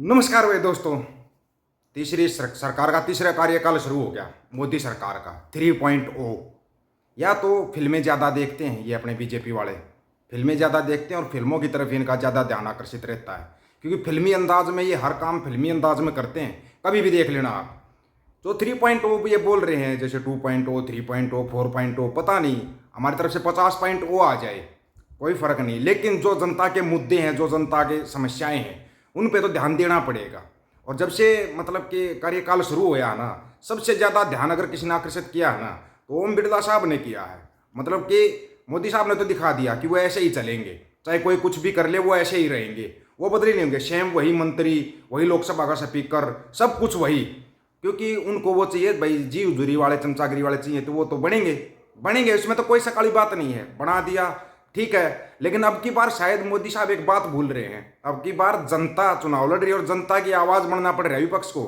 नमस्कार भाई दोस्तों। सरकार का तीसरा कार्यकाल शुरू हो गया। मोदी सरकार का 3.0। या तो फिल्में ज़्यादा देखते हैं ये अपने बीजेपी वाले, फिल्में ज़्यादा देखते हैं और फिल्मों की तरफ इनका ज़्यादा ध्यान आकर्षित रहता है, क्योंकि फिल्मी अंदाज में ये हर काम फिल्मी अंदाज में करते हैं। कभी भी देख लेना आप। जो 3.0 ये बोल रहे हैं, जैसे 2.0, 3.0, 4.0, पता नहीं हमारी तरफ से 50.0 आ जाए, कोई फ़र्क नहीं। लेकिन जो जनता के मुद्दे हैं, जो जनता के समस्याएं हैं, उन पे तो ध्यान देना पड़ेगा। और जब से मतलब कि कार्यकाल शुरू हुआ ना, सबसे ज़्यादा ध्यान अगर किसी ने आकर्षित किया है ना, तो ओम बिरला साहब ने किया है। मतलब कि मोदी साहब ने तो दिखा दिया कि वो ऐसे ही चलेंगे, चाहे कोई कुछ भी कर ले वो ऐसे ही रहेंगे, वो बदले नहीं होंगे। सेम वही मंत्री, वही लोकसभा का स्पीकर, सब कुछ वही। क्योंकि उनको वो चाहिए भाई, जी हुजूरी वाले, चमचागिरी वाले चाहिए, तो वो तो बनेंगे बनेंगे, इसमें तो कोई सकाली बात नहीं है। बना दिया, ठीक है। लेकिन अब की बार शायद मोदी साहब एक बात भूल रहे हैं। अब की बार जनता चुनाव लड़ रही है और जनता की आवाज़ बनना पड़ रहा है विपक्ष को।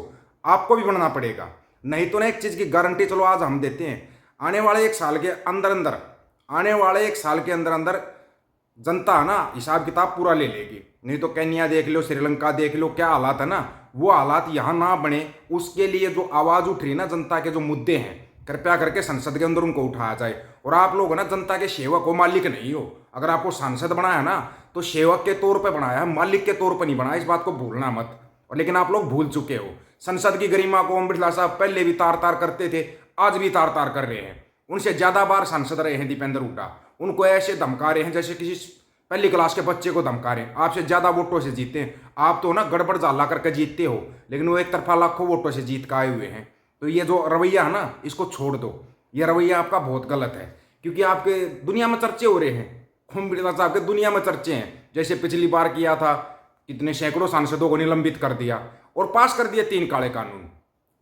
आपको भी बनना पड़ेगा, नहीं तो ना एक चीज़ की गारंटी चलो आज हम देते हैं, आने वाले एक साल के अंदर अंदर, आने वाले एक साल के अंदर अंदर जनता ना हिसाब किताब पूरा ले लेगी। नहीं तो केन्या देख लो, श्रीलंका देख लो, क्या हालात है ना, वो हालात यहाँ ना बने। उसके लिए जो आवाज़ उठ रही ना, जनता के जो मुद्दे हैं, कृपया करके संसद के अंदर उनको उठाया जाए। और आप लोग ना जनता के सेवक हो, मालिक नहीं हो। अगर आपको सांसद बनाया ना, तो सेवक के तौर पे बनाया है, मालिक के तौर पे नहीं बनाया। इस बात को भूलना मत। और लेकिन आप लोग भूल चुके हो। संसद की गरिमा को ओम बिरला साहब पहले भी तार तार करते थे, आज भी तार तार कर रहे हैं। उनसे ज़्यादा बार सांसद रहे हैं दीपेंद्र हुड्डा। उनको ऐसे धमका रहे हैं जैसे किसी पहली क्लास के बच्चे को धमका रहे हैं। आपसे ज़्यादा वोटों से जीते हैं। आप तो ना गड़बड़ झाला करके जीतते हो, लेकिन वो एक तरफा लाखों वोटों से जीत के आए हुए हैं। तो ये जो रवैया है ना, इसको छोड़ दो। ये रवैया आपका बहुत गलत है, क्योंकि आपके दुनिया में चर्चे हो रहे हैं। ओम बिरला साहब के दुनिया में चर्चे हैं। जैसे पिछली बार किया था, कितने सैकड़ों सांसदों को निलंबित कर दिया और पास कर दिए 3 काले कानून।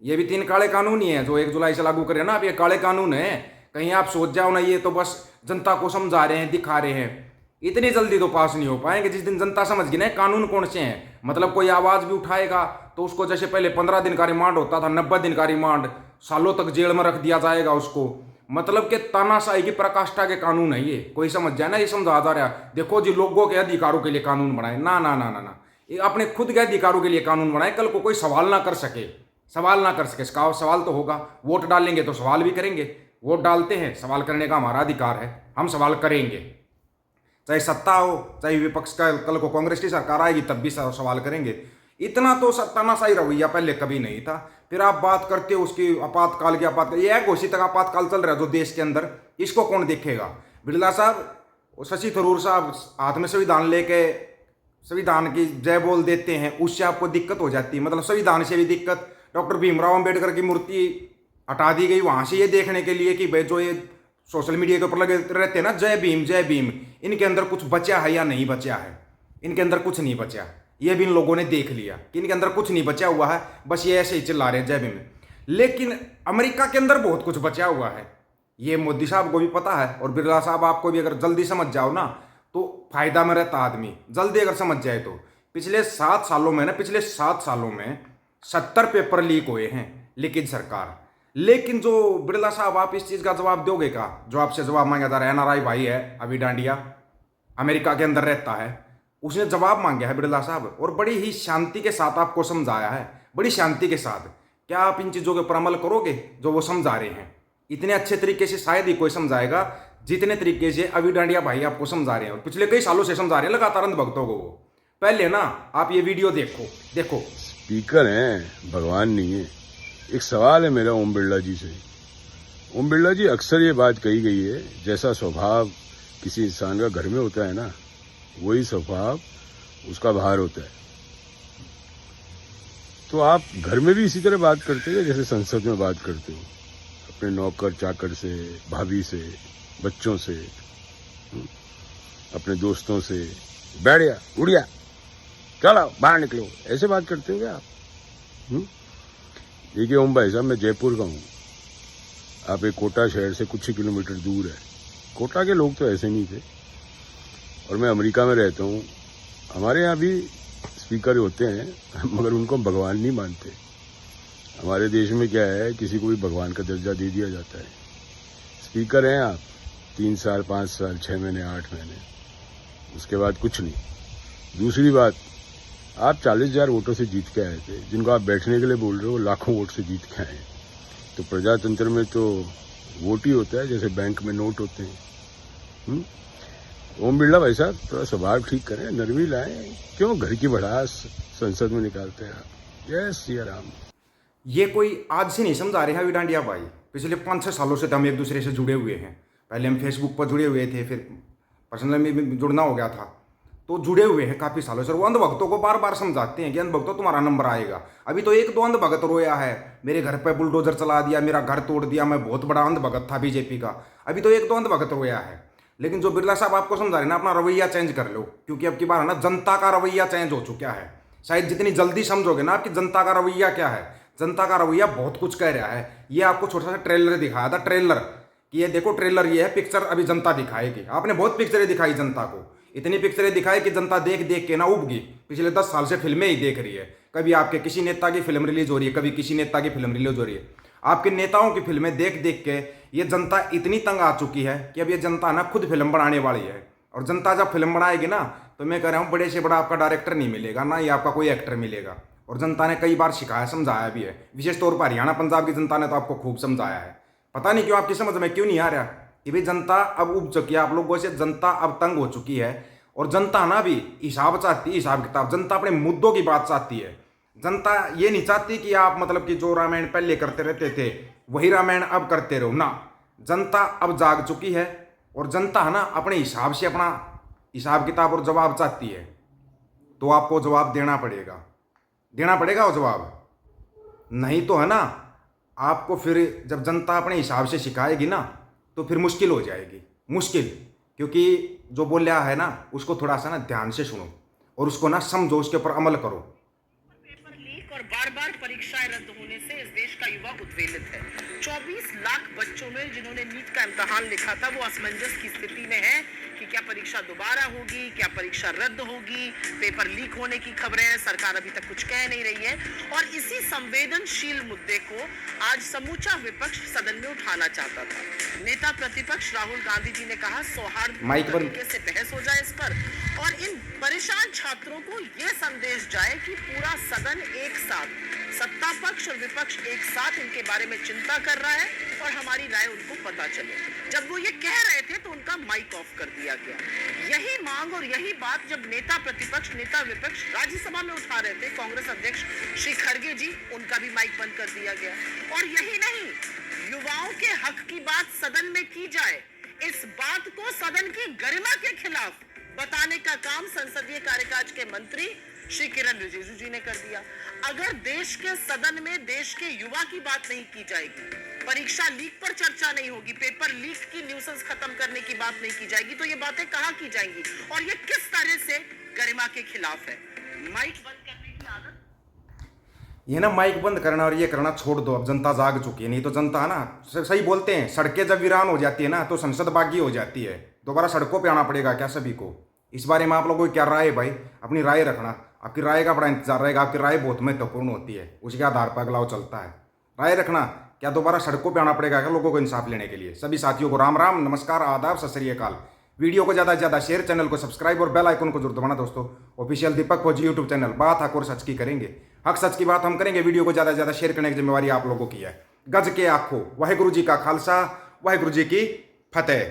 ये भी 3 काले कानून ही है जो 1 जुलाई से लागू करे ना। अब ये काले कानून है, कहीं आप सोच जाओ ना ये तो बस जनता को समझा रहे हैं, दिखा रहे हैं। इतनी जल्दी तो पास नहीं हो पाएंगे। जिस दिन जनता समझ गई ना कानून कौन से हैं, मतलब कोई आवाज़ भी उठाएगा तो उसको, जैसे पहले 15 दिन का रिमांड होता था, 90 दिन का रिमांड, सालों तक जेल में रख दिया जाएगा उसको। मतलब कि तानाशाही की पराकाष्ठा के कानून है ये। कोई समझ जाए ना, ये समझा जा रहा है देखो जी, लोगों के अधिकारों के लिए कानून बनाए। ना ना ना ना ना, ये अपने खुद के अधिकारों के लिए कानून बनाए। कल को कोई सवाल ना कर सके, सवाल ना कर सके। इसका सवाल तो होगा, वोट डालेंगे तो सवाल भी करेंगे। वोट डालते हैं, सवाल करने का हमारा अधिकार है, हम सवाल करेंगे। चाहे सत्ता हो चाहे विपक्ष का, कल को कांग्रेस की सरकार आएगी तब भी सवाल करेंगे। इतना तो तानाशाही रवैया पहले कभी नहीं था। फिर आप बात करते हो उसकी आपातकाल की। ये है घोषित आपातकाल चल रहा है जो देश के अंदर, इसको कौन देखेगा? बिरला साहब, शशि थरूर साहब हाथ में संविधान लेके संविधान की जय बोल देते हैं, उससे आपको दिक्कत हो जाती है। मतलब संविधान से भी दिक्कत। डॉक्टर भीमराव अंबेडकर की मूर्ति हटा दी गई वहाँ से, ये देखने के लिए कि भाई जो ये सोशल मीडिया के ऊपर लगे रहते हैं ना, जय भीम जय भीम, इनके अंदर कुछ बचा है या नहीं बचा है? इनके अंदर कुछ नहीं बचा। ये भी इन लोगों ने देख लिया कि इनके अंदर कुछ नहीं बचा हुआ है, बस ये ऐसे ही चिल्ला रहे हैं जय भीम। लेकिन अमेरिका के अंदर बहुत कुछ बचा हुआ है, ये मोदी साहब को भी पता है। और बिरला साहब, आपको भी अगर जल्दी समझ जाओ ना तो फायदा में रहता आदमी, जल्दी अगर समझ जाए तो। पिछले 7 सालों में ना, पिछले 7 सालों में 70 पेपर लीक हुए हैं, लीकेज सरकार। लेकिन जो बिरला साहब, आप इस चीज़ का जवाब दोगे क्या जो आपसे जवाब मांगा जा रहा है? एनआरआई भाई है अभी डांडिया, अमेरिका के अंदर रहता है, उसने जवाब मांगा है बिरला साहब, और बड़ी ही शांति के साथ आपको समझाया है, बड़ी शांति के साथ। क्या आप इन चीज़ों के ऊपर अमल करोगे जो वो समझा रहे हैं? इतने अच्छे तरीके से शायद ही कोई समझाएगा जितने तरीके से अभी डांडिया भाई आपको समझा रहे हैं, और पिछले कई सालों से समझा रहे हैं लगातार अंधभक्तों को। वो पहले ना आप ये वीडियो देखो। स्पीकर हैं, भगवान नहीं है। एक सवाल है मेरा ओम बिरला जी से। ओम बिरला जी, अक्सर ये बात कही गई है, जैसा स्वभाव किसी इंसान का घर में होता है ना, वही स्वभाव उसका बाहर होता है। तो आप घर में भी इसी तरह बात करते हो जैसे संसद में बात करते हो, अपने नौकर चाकर से, भाभी से, बच्चों से, अपने दोस्तों से। बैठ गया, उड़ गया, चलो बाहर निकलो, ऐसे बात करते हो क्या आप? देखिए ओम भाई साहब, मैं जयपुर का हूँ, आप एक कोटा शहर से कुछ ही किलोमीटर दूर है। कोटा के लोग तो ऐसे नहीं थे। और मैं अमेरिका में रहता हूँ, हमारे यहाँ भी स्पीकर होते हैं, मगर उनको हम भगवान नहीं मानते। हमारे देश में क्या है, किसी को भी भगवान का दर्जा दे दिया जाता है। स्पीकर हैं आप 3 साल, 5 साल, 6 महीने, 8 महीने, उसके बाद कुछ नहीं। दूसरी बात, आप 40,000 वोटों से जीत के आए थे, जिनको आप बैठने के लिए बोल रहे हो लाखों वोट से जीत के आए। तो प्रजातंत्र में तो वोट ही होता है, जैसे बैंक में नोट होते हैं। ओम बिरला भाई साहब थोड़ा स्वभाव ठीक करें, नरमी लाएं, क्यों घर की भड़ास संसद में निकालते हैं आप। जय श्री राम। ये कोई आज से नहीं समझा रहे हैं अभी डांडिया भाई, पिछले 5-6 सालों से तो हम एक दूसरे से जुड़े हुए हैं। पहले हम फेसबुक पर जुड़े हुए थे, फिर पर्सनल में भी जुड़ना हो गया था, तो जुड़े हुए हैं काफ़ी सालों से। वो अंधभक्तों को बार बार समझाते हैं कि अंधभक्तों तुम्हारा नंबर आएगा। अभी तो एक दो अंधभगत रोया है, मेरे घर पर बुलडोजर चला दिया, मेरा घर तोड़ दिया, मैं बहुत बड़ा अंधभगत था बीजेपी का। अभी तो एक दो अंधभगत रोया है। लेकिन जो बिरला साहब आपको समझा रहे हैं ना, अपना रवैया चेंज कर लो, क्योंकि अब की बार है ना जनता का रवैया चेंज हो चुका है। शायद जितनी जल्दी समझोगे ना आपकी जनता का रवैया क्या है, जनता का रवैया बहुत कुछ कह रहा है। ये आपको छोटा सा ट्रेलर दिखाया था, ट्रेलर कि ये देखो ट्रेलर ये है, पिक्चर अभी जनता दिखाएगी। आपने बहुत पिक्चरें दिखाई जनता को, इतनी पिक्चरें दिखाई कि जनता देख देख के ना उब गई। पिछले 10 साल से फिल्में ही देख रही है, कभी आपके किसी नेता की फिल्म रिलीज हो रही है, कभी किसी नेता की फिल्म रिलीज हो रही है। आपके नेताओं की फिल्में देख देख के ये जनता इतनी तंग आ चुकी है कि अब ये जनता ना खुद फिल्म बनाने वाली है। और जनता जब फिल्म बनाएगी ना, तो मैं कह रहा हूँ बड़े से बड़ा आपका डायरेक्टर नहीं मिलेगा, ना ही आपका कोई एक्टर मिलेगा। और जनता ने कई बार सिखाया समझाया भी है, विशेष तौर पर हरियाणा पंजाब की जनता ने तो आपको खूब समझाया है। पता नहीं क्यों आपकी समझ में क्यों नहीं आ रहा कि भाई जनता अब उब चुकी है आप लोगों से, जनता अब तंग हो चुकी है। और जनता ना भी हिसाब चाहती है, हिसाब किताब। जनता अपने मुद्दों की बात चाहती है। जनता ये नहीं चाहती कि आप मतलब कि जो रामायण पहले करते रहते थे वही रामायण अब करते रहो ना। जनता अब जाग चुकी है और जनता है ना अपने हिसाब से अपना हिसाब किताब और जवाब चाहती है। तो आपको जवाब देना पड़ेगा वो जवाब। नहीं तो है ना आपको फिर जब जनता अपने हिसाब से सिखाएगी ना, तो फिर मुश्किल हो जाएगी, मुश्किल। क्योंकि जो बोल रहा है ना उसको थोड़ा सा ना ध्यान से सुनो और उसको ना समझो, उसके ऊपर अमल करो। पेपर लीक और बार-बार परीक्षाएं रद्द होने से इस देश का युवा उद्वेलित है। 24 लाख बच्चों में जिन्होंने नीट का इम्तिहान लिखा था वो असमंजस की स्थिति में है कि क्या परीक्षा दोबारा होगी, क्या परीक्षा रद्द होगी। पेपर लीक होने की खबरें हैं, सरकार अभी तक कुछ कह नहीं रही है। और इसी संवेदनशील मुद्दे को आज समूचा विपक्ष सदन में उठाना चाहता था। नेता प्रतिपक्ष राहुल गांधी जी ने कहा सौहार्दपूर्ण तरीके से बहस हो जाए इस पर, और इन परेशान छात्रों को यह संदेश जाए कि पूरा सदन एक साथ, सत्ता पक्ष और विपक्ष एक साथ इनके बारे में चिंता कर रहा है और हमारी राय उनको पता चले। जब वो ये कह रहे थे तो उनका माइक ऑफ कर दिया गया। यही मांग और यही बात जब नेता प्रतिपक्ष नेता विपक्ष राज्यसभा में उठा रहे थे, कांग्रेस अध्यक्ष श्री खड़गे जी, उनका भी माइक बंद कर दिया गया। और यही नहीं, युवाओं के हक की बात सदन में की जाए, इस बात को सदन की गरिमा के खिलाफ बताने का काम संसदीय कार्यकाज के मंत्री श्री किरण रिजिजू जी ने कर दिया। अगर देश के सदन में देश के युवा की बात नहीं की जाएगी, परीक्षा लीक पर चर्चा नहीं होगी, पेपर लीक की न्यूसेंस खत्म करने की बात नहीं की जाएगी, तो ये बातें कहां की जाएंगी और ये किस तरह से गरिमा के खिलाफ है। माइक बंद करने की आदत, ये ना माइक बंद करना और ये करना छोड़ दो। अब जनता जाग चुकी है। नहीं तो जनता है ना, सही बोलते हैं, सड़कें जब वीरान हो जाती है ना तो संसद बागी हो जाती है। दोबारा सड़कों पे आना पड़ेगा क्या सभी को? इस बारे में आप लोगों की क्या राय है भाई? अपनी राय रखना, आपकी राय का बड़ा इंतजार रहेगा। आपकी राय बहुत महत्वपूर्ण होती है, उसके आधार पर अगला चलता है। राय रखना, क्या दोबारा सड़कों पे आना पड़ेगा क्या लोगों को इंसाफ लेने के लिए? सभी साथियों को राम राम, नमस्कार, आदाब, सत श्री अकाल। वीडियो को ज़्यादा से ज़्यादा शेयर, चैनल को सब्सक्राइब और बेल आइकन को जरूर दबाना दोस्तों। ऑफिशियल दीपक फौजी यूट्यूब चैनल, बात हक और सच की करेंगे, हक सच की बात हम करेंगे। वीडियो को ज़्यादा से ज़्यादा शेयर करने की जिम्मेवारी आप लोगों की है। गज के आखो, वाहेगुरु जी का खालसा, वाहेगुरु जी की फतेह।